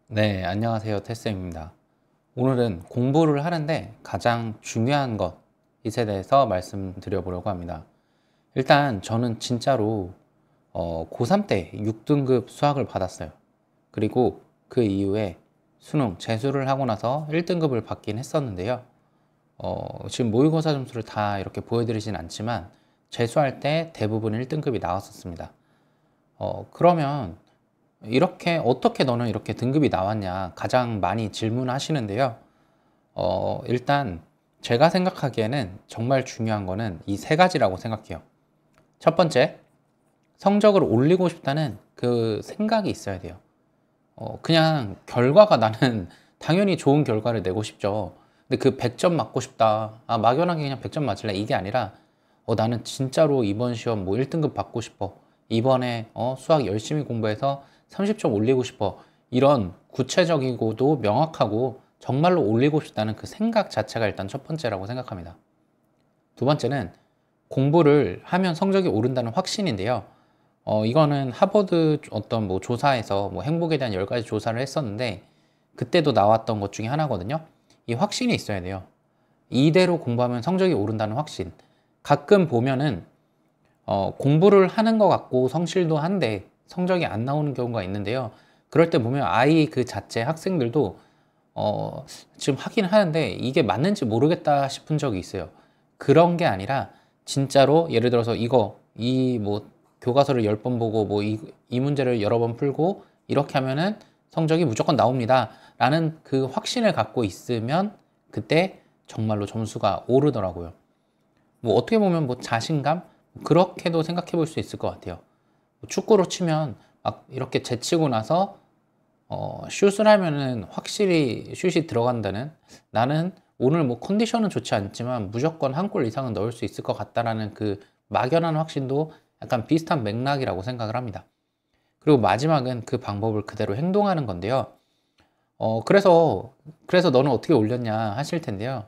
네, 안녕하세요. 태쌤입니다. 오늘은 공부를 하는데 가장 중요한 것에 대해서 말씀드려보려고 합니다. 일단 저는 진짜로 고3 때 6등급 수학을 받았어요. 그리고 그 이후에 수능, 재수를 하고 나서 1등급을 받긴 했었는데요. 지금 모의고사 점수를 다 이렇게 보여드리진 않지만 재수할 때 대부분 1등급이 나왔었습니다. 그러면 이렇게 어떻게 너는 이렇게 등급이 나왔냐 가장 많이 질문하시는데요. 일단 제가 생각하기에는 정말 중요한 거는 이 세 가지라고 생각해요. 첫 번째, 성적을 올리고 싶다는 그 생각이 있어야 돼요. 그냥 결과가 나는 당연히 좋은 결과를 내고 싶죠. 근데 그 100점 맞고 싶다. 아, 막연하게 그냥 100점 맞을래. 이게 아니라, 나는 진짜로 이번 시험 뭐 1등급 받고 싶어. 이번에, 수학 열심히 공부해서 30점 올리고 싶어. 이런 구체적이고도 명확하고 정말로 올리고 싶다는 그 생각 자체가 일단 첫 번째라고 생각합니다. 두 번째는 공부를 하면 성적이 오른다는 확신인데요. 이거는 하버드 어떤 뭐 조사에서 뭐 행복에 대한 10가지 조사를 했었는데 그때도 나왔던 것 중에 하나거든요. 이 확신이 있어야 돼요. 이대로 공부하면 성적이 오른다는 확신. 가끔 보면은 공부를 하는 것 같고 성실도 한데 성적이 안 나오는 경우가 있는데요. 그럴 때 보면 아이 그 자체 학생들도 지금 하긴 하는데 이게 맞는지 모르겠다 싶은 적이 있어요. 그런 게 아니라 진짜로 예를 들어서 이 뭐 교과서를 10번 보고 뭐 이 문제를 여러 번 풀고 이렇게 하면은 성적이 무조건 나옵니다. 라는 그 확신을 갖고 있으면 그때 정말로 점수가 오르더라고요. 뭐 어떻게 보면 뭐 자신감? 그렇게도 생각해 볼 수 있을 것 같아요. 뭐 축구로 치면 막 이렇게 제치고 나서 슛을 하면은 확실히 슛이 들어간다는, 나는 오늘 뭐 컨디션은 좋지 않지만 무조건 한 골 이상은 넣을 수 있을 것 같다라는 그 막연한 확신도 약간 비슷한 맥락이라고 생각을 합니다. 그리고 마지막은 그 방법을 그대로 행동하는 건데요. 그래서 너는 어떻게 올렸냐 하실 텐데요.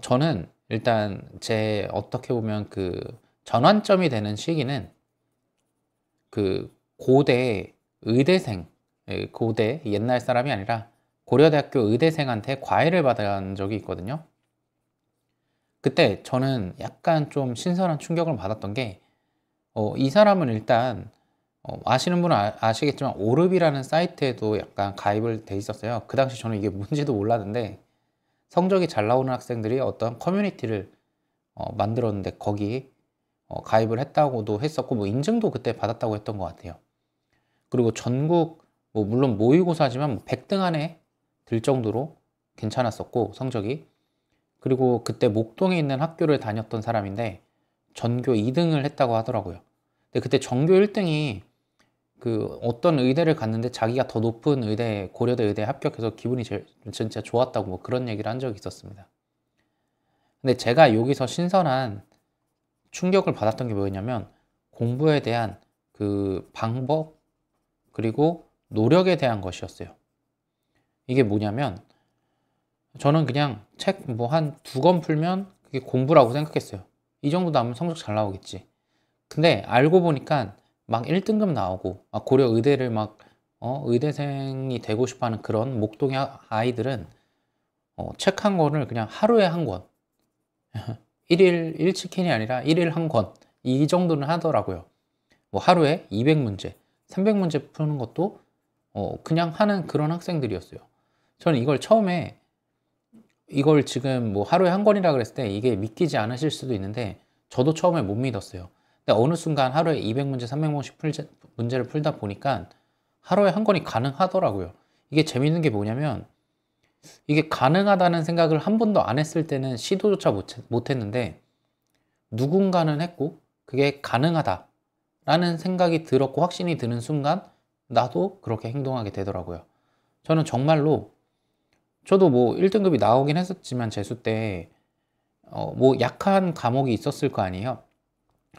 저는 일단 제 어떻게 보면 그 전환점이 되는 시기는 그 고대 의대생, 고대 옛날 사람이 아니라 고려대학교 의대생한테 과외를 받은 적이 있거든요. 그때 저는 약간 좀 신선한 충격을 받았던 게, 이 사람은 일단, 아시는 분은 아시겠지만, 오르비라는 사이트에도 약간 가입을 돼 있었어요. 그 당시 저는 이게 뭔지도 몰랐는데, 성적이 잘 나오는 학생들이 어떤 커뮤니티를 만들었는데, 거기 가입을 했다고도 했었고, 뭐 인증도 그때 받았다고 했던 것 같아요. 그리고 전국, 뭐 물론 모의고사지만 100등 안에 들 정도로 괜찮았었고, 성적이. 그리고 그때 목동에 있는 학교를 다녔던 사람인데 전교 2등을 했다고 하더라고요. 근데 그때 전교 1등이 그 어떤 의대를 갔는데 자기가 더 높은 의대, 고려대 의대에 합격해서 기분이 진짜 좋았다고 뭐 그런 얘기를 한 적이 있었습니다. 근데 제가 여기서 신선한 충격을 받았던 게 뭐였냐면 공부에 대한 그 방법 그리고 노력에 대한 것이었어요. 이게 뭐냐면 저는 그냥 책 뭐 한 두 권 풀면 그게 공부라고 생각했어요. 이 정도 나오면 성적 잘 나오겠지. 근데 알고 보니까 막 1등급 나오고 막 고려 의대를 막 의대생이 되고 싶어 하는 그런 목동의 아이들은 책 한 권을 그냥 하루에 한 권, 일일 1치킨이 아니라 일일 한 권, 이 정도는 하더라고요. 뭐 하루에 200문제, 300문제 푸는 것도 그냥 하는 그런 학생들이었어요. 저는 이걸 처음에 이걸 지금 뭐 하루에 한 권이라 그랬을 때 이게 믿기지 않으실 수도 있는데 저도 처음에 못 믿었어요. 근데 어느 순간 하루에 200문제, 300문제씩 문제를 풀다 보니까 하루에 한 권이 가능하더라고요. 이게 재밌는 게 뭐냐면 이게 가능하다는 생각을 한 번도 안 했을 때는 시도조차 못 했는데 누군가는 했고 그게 가능하다라는 생각이 들었고 확신이 드는 순간 나도 그렇게 행동하게 되더라고요. 저는 정말로 저도 뭐 1등급이 나오긴 했었지만 재수 때 뭐 약한 과목이 있었을 거 아니에요.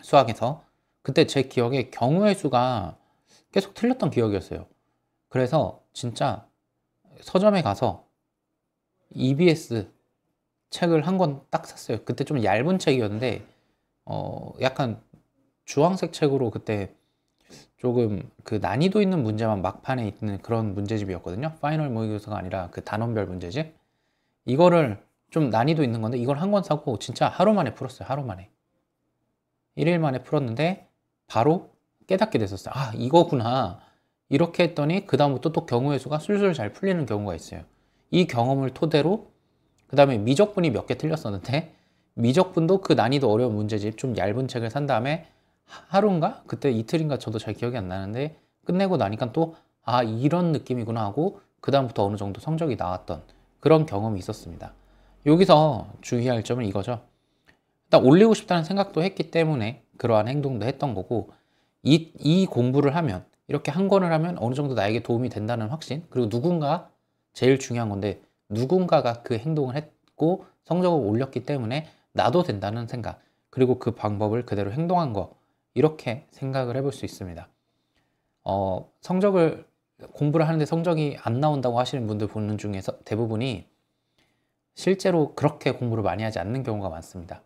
수학에서. 그때 제 기억에 경우의 수가 계속 틀렸던 기억이었어요. 그래서 진짜 서점에 가서 EBS 책을 한 권 딱 샀어요. 그때 좀 얇은 책이었는데 약간 주황색 책으로 그때 조금 그 난이도 있는 문제만 막판에 있는 그런 문제집이었거든요. 파이널 모의고사가 아니라 그 단원별 문제집. 이거를 좀 난이도 있는 건데 이걸 한 권 사고 진짜 하루 만에 풀었어요. 하루 만에. 1일 만에 풀었는데 바로 깨닫게 됐었어요. 아, 이거구나. 이렇게 했더니 그 다음부터 또 경우의 수가 술술 잘 풀리는 경우가 있어요. 이 경험을 토대로 그 다음에 미적분이 몇 개 틀렸었는데 미적분도 그 난이도 어려운 문제집 좀 얇은 책을 산 다음에 하루인가? 그때 이틀인가 저도 잘 기억이 안 나는데 끝내고 나니까 또 아, 이런 느낌이구나 하고 그 다음부터 어느 정도 성적이 나왔던 그런 경험이 있었습니다. 여기서 주의할 점은 이거죠. 일단 올리고 싶다는 생각도 했기 때문에 그러한 행동도 했던 거고 이 공부를 하면 이렇게 한 권을 하면 어느 정도 나에게 도움이 된다는 확신, 그리고 누군가, 제일 중요한 건데 누군가가 그 행동을 했고 성적을 올렸기 때문에 나도 된다는 생각, 그리고 그 방법을 그대로 행동한 거, 이렇게 생각을 해볼 수 있습니다. 성적을 공부를 하는데 성적이 안 나온다고 하시는 분들 보는 중에서 대부분이 실제로 그렇게 공부를 많이 하지 않는 경우가 많습니다.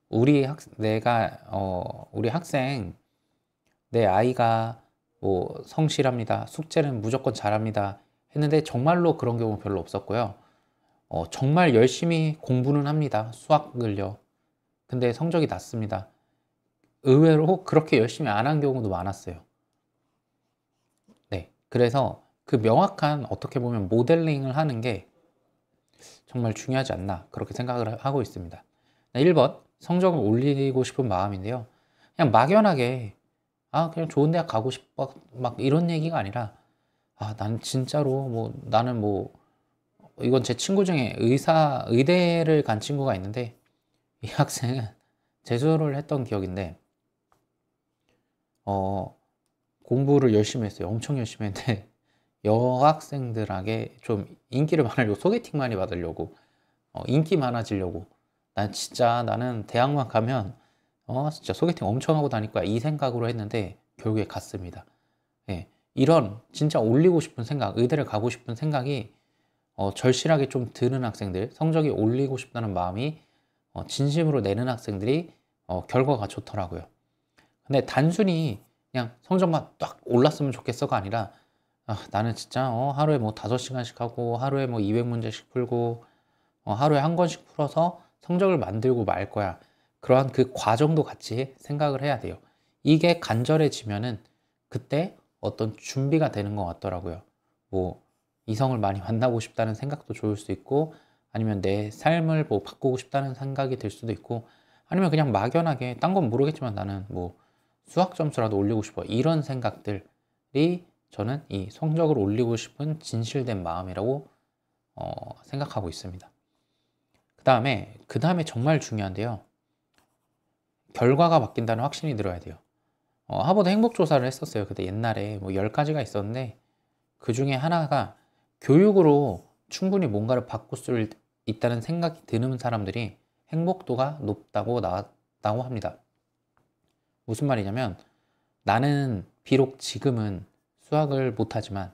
우리 학생, 내 아이가 뭐 성실합니다, 숙제는 무조건 잘합니다 했는데 정말로 그런 경우 별로 없었고요. 정말 열심히 공부는 합니다, 수학을요. 근데 성적이 낮습니다. 의외로 그렇게 열심히 안 한 경우도 많았어요. 네, 그래서 그 명확한 어떻게 보면 모델링을 하는 게 정말 중요하지 않나 그렇게 생각을 하고 있습니다. 1번, 성적을 올리고 싶은 마음인데요. 그냥 막연하게 아, 그냥 좋은 대학 가고 싶어 막 이런 얘기가 아니라 아, 난 진짜로 뭐 나는 뭐 이건 제 친구 중에 의대를 간 친구가 있는데 이 학생은 재수를 했던 기억인데 공부를 열심히 했어요. 엄청 열심히 했는데 여학생들에게 좀 인기를 많으려고, 소개팅 많이 받으려고, 인기 많아지려고, 나는 대학만 가면 진짜 소개팅 엄청 하고 다닐 거야 이 생각으로 했는데 결국에 갔습니다. 예, 이런 진짜 올리고 싶은 생각, 의대를 가고 싶은 생각이 절실하게 좀 드는 학생들, 성적이 올리고 싶다는 마음이 진심으로 내는 학생들이 결과가 좋더라고요. 근데 단순히 그냥 성적만 딱 올랐으면 좋겠어가 아니라 아, 나는 진짜 하루에 뭐 5시간씩 하고 하루에 뭐 200문제씩 풀고 하루에 한 권씩 풀어서 성적을 만들고 말 거야. 그러한 그 과정도 같이 생각을 해야 돼요. 이게 간절해지면은 그때 어떤 준비가 되는 것 같더라고요. 뭐 이성을 많이 만나고 싶다는 생각도 좋을 수 있고, 아니면 내 삶을 뭐 바꾸고 싶다는 생각이 들 수도 있고, 아니면 그냥 막연하게 딴 건 모르겠지만 나는 뭐 수학 점수라도 올리고 싶어, 이런 생각들이 저는 이 성적을 올리고 싶은 진실된 마음이라고 생각하고 있습니다. 그 다음에 정말 중요한데요. 결과가 바뀐다는 확신이 들어야 돼요. 하버드 행복조사를 했었어요. 그때 옛날에 뭐 10가지가 있었는데 그 중에 하나가 교육으로 충분히 뭔가를 바꿀 수 있다는 생각이 드는 사람들이 행복도가 높다고 나왔다고 합니다. 무슨 말이냐면 나는 비록 지금은 수학을 못하지만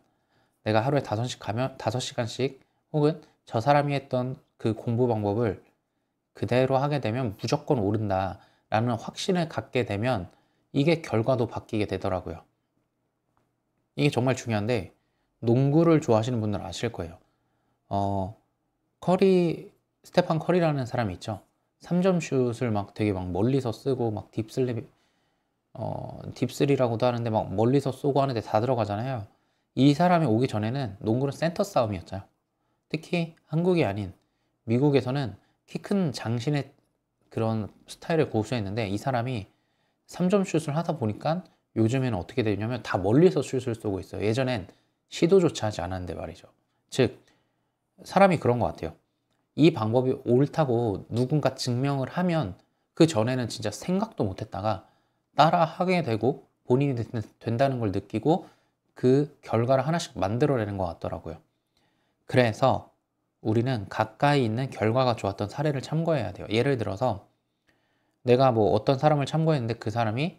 내가 하루에 5시간씩 혹은 저 사람이 했던 그 공부 방법을 그대로 하게 되면 무조건 오른다 라는 확신을 갖게 되면 이게 결과도 바뀌게 되더라고요. 이게 정말 중요한데 농구를 좋아하시는 분들은 아실 거예요. 스테판 커리라는 사람이 있죠. 3점 슛을 막 되게 막 멀리서 쓰고 막 딥스리라고도 하는데 막 멀리서 쏘고 하는데 다 들어가잖아요. 이 사람이 오기 전에는 농구는 센터 싸움이었죠. 특히 한국이 아닌 미국에서는 키 큰 장신의 그런 스타일을 고수했는데 이 사람이 3점 슛을 하다 보니까 요즘에는 어떻게 되냐면 다 멀리서 슛을 쏘고 있어요. 예전엔 시도조차 하지 않았는데 말이죠. 즉 사람이 그런 것 같아요. 이 방법이 옳다고 누군가 증명을 하면 그 전에는 진짜 생각도 못했다가 따라 하게 되고 본인이 된다는 걸 느끼고 그 결과를 하나씩 만들어내는 것 같더라고요. 그래서 우리는 가까이 있는 결과가 좋았던 사례를 참고해야 돼요. 예를 들어서 내가 뭐 어떤 사람을 참고했는데 그 사람이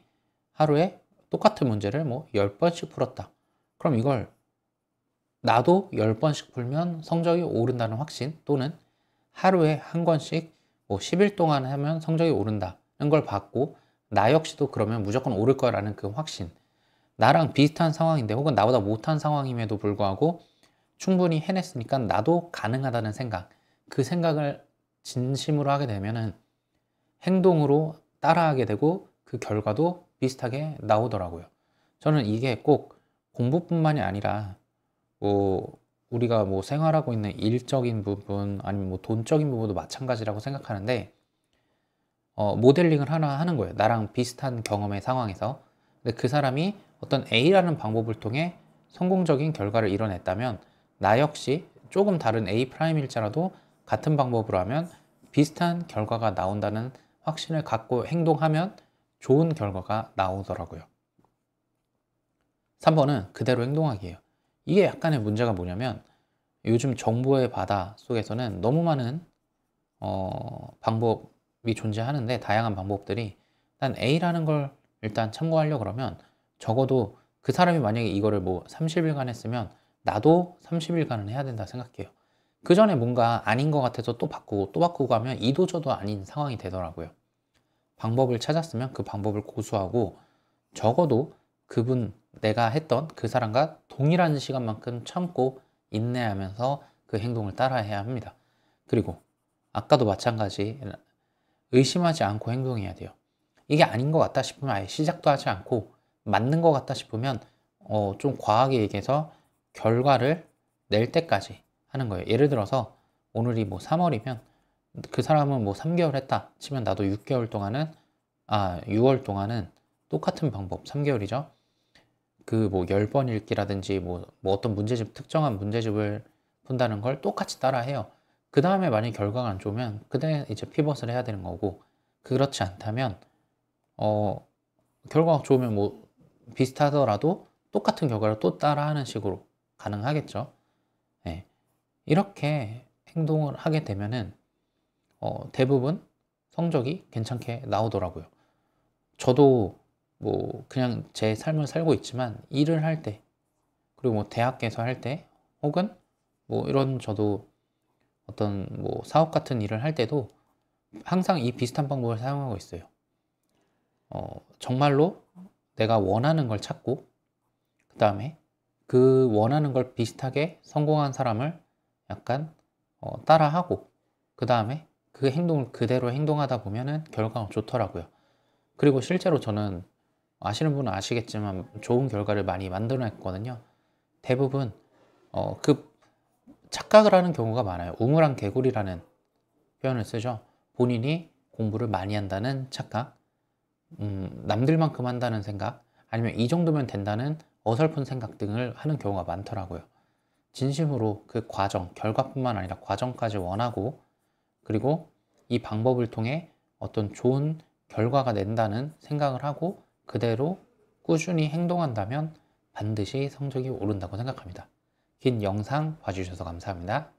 하루에 똑같은 문제를 뭐 10번씩 풀었다. 그럼 이걸 나도 10번씩 풀면 성적이 오른다는 확신, 또는 하루에 한 권씩 뭐 10일 동안 하면 성적이 오른다는 걸 받고 나 역시도 그러면 무조건 오를 거라는 그 확신, 나랑 비슷한 상황인데 혹은 나보다 못한 상황임에도 불구하고 충분히 해냈으니까 나도 가능하다는 생각, 그 생각을 진심으로 하게 되면은 행동으로 따라하게 되고 그 결과도 비슷하게 나오더라고요. 저는 이게 꼭 공부뿐만이 아니라 뭐 우리가 뭐 생활하고 있는 일적인 부분 아니면 뭐 돈적인 부분도 마찬가지라고 생각하는데 모델링을 하나 하는 거예요. 나랑 비슷한 경험의 상황에서. 근데 그 사람이 어떤 A라는 방법을 통해 성공적인 결과를 이뤄냈다면 나 역시 조금 다른 A 프라임일지라도 같은 방법으로 하면 비슷한 결과가 나온다는 확신을 갖고 행동하면 좋은 결과가 나오더라고요. 3번은 그대로 행동하기예요. 이게 약간의 문제가 뭐냐면 요즘 정보의 바다 속에서는 너무 많은 방법이 존재하는데 다양한 방법들이 일단 A라는 걸 일단 참고하려고 그러면 적어도 그 사람이 만약에 이거를 뭐 30일간 했으면 나도 30일간은 해야 된다 생각해요. 그 전에 뭔가 아닌 것 같아서 또 바꾸고 또 바꾸고 하면 이도저도 아닌 상황이 되더라고요. 방법을 찾았으면 그 방법을 고수하고 적어도 그분 내가 했던 그 사람과 동일한 시간만큼 참고 인내하면서 그 행동을 따라해야 합니다. 그리고 아까도 마찬가지 의심하지 않고 행동해야 돼요. 이게 아닌 것 같다 싶으면 아예 시작도 하지 않고 맞는 것 같다 싶으면 좀 과하게 얘기해서 결과를 낼 때까지 하는 거예요. 예를 들어서 오늘이 뭐 3월이면 그 사람은 뭐 3개월 했다 치면 나도 6월 동안은 똑같은 방법 3개월이죠. 그 뭐 10번 읽기라든지 뭐 어떤 문제집 특정한 문제집을 푼다는 걸 똑같이 따라 해요. 그 다음에 만약 결과가 안 좋으면 그때 이제 피벗을 해야 되는 거고 그렇지 않다면 결과가 좋으면 뭐 비슷하더라도 똑같은 결과를 또 따라하는 식으로 가능하겠죠. 네. 이렇게 행동을 하게 되면은 대부분 성적이 괜찮게 나오더라고요. 저도 뭐 그냥 제 삶을 살고 있지만 일을 할 때 그리고 뭐 대학에서 할 때 혹은 뭐 이런 저도 어떤 뭐 사업 같은 일을 할 때도 항상 이 비슷한 방법을 사용하고 있어요. 정말로 내가 원하는 걸 찾고 그 다음에 그 원하는 걸 비슷하게 성공한 사람을 약간 따라하고 그 다음에 그 행동을 그대로 행동하다 보면은 결과가 좋더라고요. 그리고 실제로 저는 아시는 분은 아시겠지만 좋은 결과를 많이 만들어냈거든요. 대부분 그 착각을 하는 경우가 많아요. 우물안 개구리라는 표현을 쓰죠. 본인이 공부를 많이 한다는 착각, 남들만큼 한다는 생각, 아니면 이 정도면 된다는 어설픈 생각 등을 하는 경우가 많더라고요. 진심으로 그 과정, 결과뿐만 아니라 과정까지 원하고 그리고 이 방법을 통해 어떤 좋은 결과가 낸다는 생각을 하고 그대로 꾸준히 행동한다면 반드시 성적이 오른다고 생각합니다. 긴 영상 봐주셔서 감사합니다.